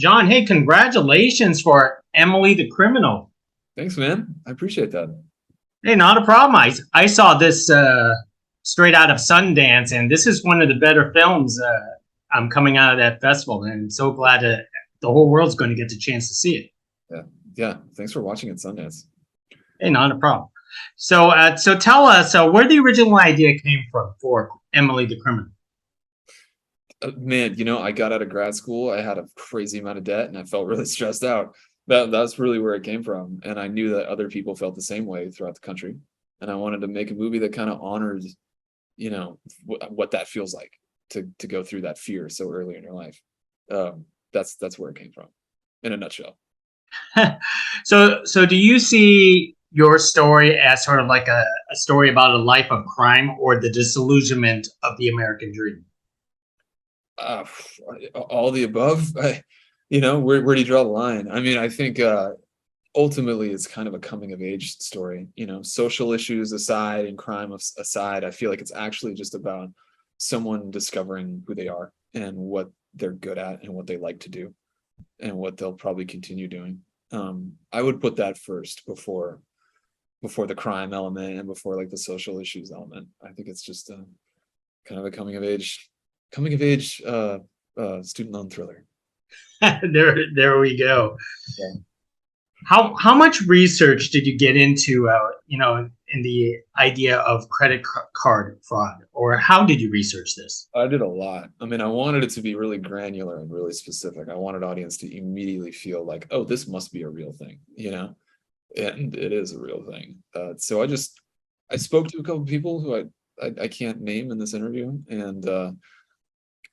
John, hey, congratulations for Emily the Criminal. Thanks, man. I appreciate that. Hey, not a problem. I saw this straight out of Sundance, and this is one of the better films coming out of that festival. And I'm so glad that the whole world's going to get the chance to see it. Yeah. Yeah. Thanks for watching at Sundance. Hey, not a problem. So tell us where the original idea came from for Emily the Criminal. Man, I got out of grad school. I had a crazy amount of debt and I felt really stressed out. That's really where it came from. And I knew that other people felt the same way throughout the country. And I wanted to make a movie that kind of honored, what that feels like to go through that fear so early in your life. That's where it came from, in a nutshell. So do you see your story as sort of like a story about a life of crime or the disillusionment of the American dream? Uh, all the above. Where do you draw the line? I mean, I think ultimately it's kind of a coming of age story. Social issues aside and crime aside, I feel like it's actually just about someone discovering who they are and what they're good at and what they like to do and what they'll probably continue doing. I would put that first before the crime element and before like the social issues element. I think it's just kind of a coming of age student loan thriller. There we go. Yeah. How much research did you get into in the idea of credit card fraud, or how did you research this? I did a lot. I mean, I wanted it to be really granular and really specific. I wanted audience to immediately feel like, oh, this must be a real thing, and it is a real thing. So I spoke to a couple of people who I can't name in this interview, and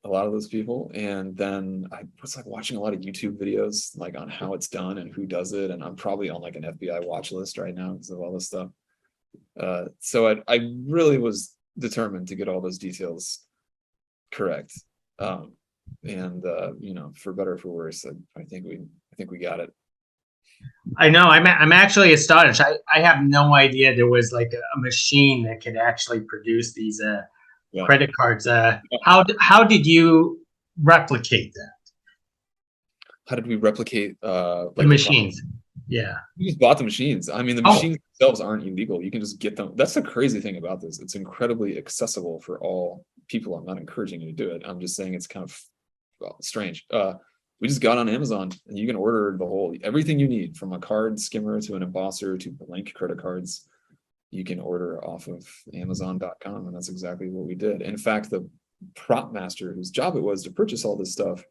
a lot of those people, and then I was like watching a lot of YouTube videos like on how it's done and who does it, and I'm probably on like an FBI watch list right now because of all this stuff. So I really was determined to get all those details correct, and for better or for worse, I think we got it. I know. I'm actually astonished. I have no idea there was like a machine that could actually produce these Yeah. credit cards. How did you replicate that? How did we replicate The like the process? machines. Yeah. We just bought the machines. I mean, the Oh, machines themselves aren't illegal. You can just get them. That's the crazy thing about this. It's incredibly accessible for all people. I'm not encouraging you to do it. I'm just saying it's kind of, well, strange. We just got on Amazon and you can order the whole everything you need from a card skimmer to an embosser to blank credit cards. You can order off of Amazon.com, and that's exactly what we did. In fact, the prop master whose job it was to purchase all this stuff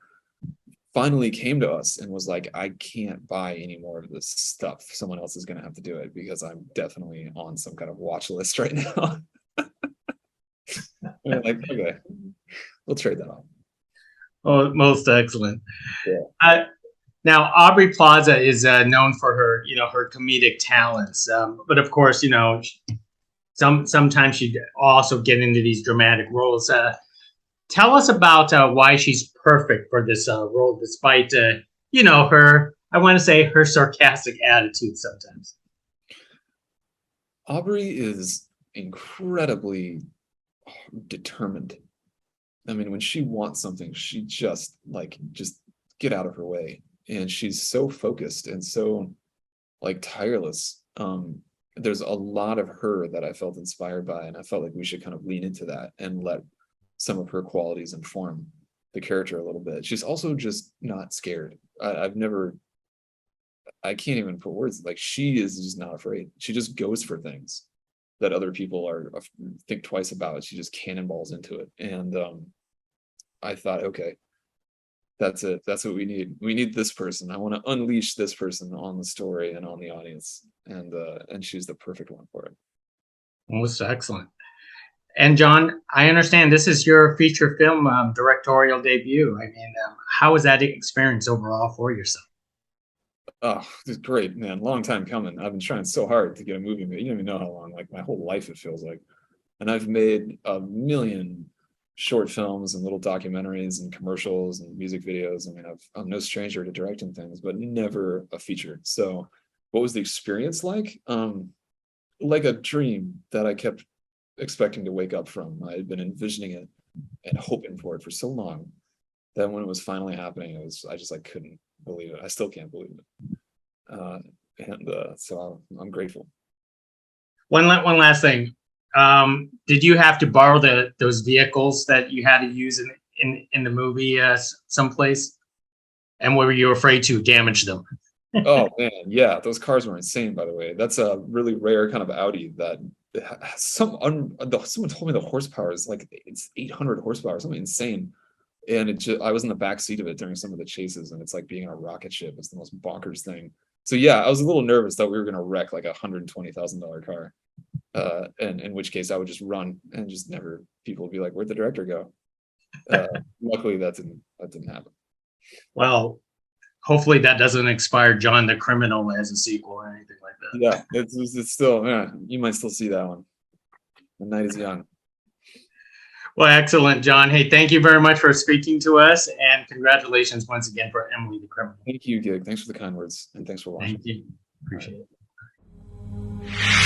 finally came to us and was like, I can't buy any more of this stuff. Someone else is going to have to do it because I'm definitely on some kind of watch list right now. We're like, okay, we'll trade that off. oh, most excellent. Yeah. Uh, Now, Aubrey Plaza is known for her, her comedic talents, but of course, sometimes she also get into these dramatic roles. Tell us about why she's perfect for this role, despite her. I want to say her sarcastic attitude sometimes. Aubrey is incredibly determined. I mean, when she wants something, she just get out of her way. And she's so focused and so like tireless. There's a lot of her that I felt inspired by, and I felt like we should kind of lean into that and let some of her qualities inform the character a little bit. She's also just not scared. I can't even put words, like she is just not afraid. She just goes for things that other people are think twice about. She just cannonballs into it. And I thought, okay, that's it. That's what we need. We need this person. I want to unleash this person on the story and on the audience. And she's the perfect one for it. Most excellent. And John, I understand this is your feature film directorial debut. I mean, how was that experience overall for yourself? Oh, it's great, man. Long time coming. I've been trying so hard to get a movie made. You don't even know how long, like my whole life it feels like. And I've made a million short films and little documentaries and commercials and music videos. I mean, I'm no stranger to directing things, but never a feature. So what was the experience like? Like a dream that I kept expecting to wake up from. I had been envisioning it and hoping for it for so long that when it was finally happening, I just like believe it. I still can't believe it. So I'm grateful. One last thing. Did you have to borrow those vehicles that you had to use in the movie someplace? And were you afraid to damage them? Oh man, yeah, those cars were insane. By the way, that's a really rare kind of Audi that someone told me the horsepower is like it's 800 horsepower, something insane. And I was in the back seat of it during some of the chases, and it's like being on a rocket ship. It's the most bonkers thing. So yeah, I was a little nervous that we were going to wreck like $120,000 car, and in which case I would just run and just never. People would be like, "Where'd the director go?" Luckily, that didn't happen. Well, hopefully that doesn't inspire John the Criminal as a sequel or anything like that. Yeah, it's still, yeah, you might still see that one. The night is young. Well, excellent, John. Hey, thank you very much for speaking to us, and congratulations once again for Emily the Criminal. Thank you, Gig. Thanks for the kind words, and thanks for watching. Thank you. Appreciate it.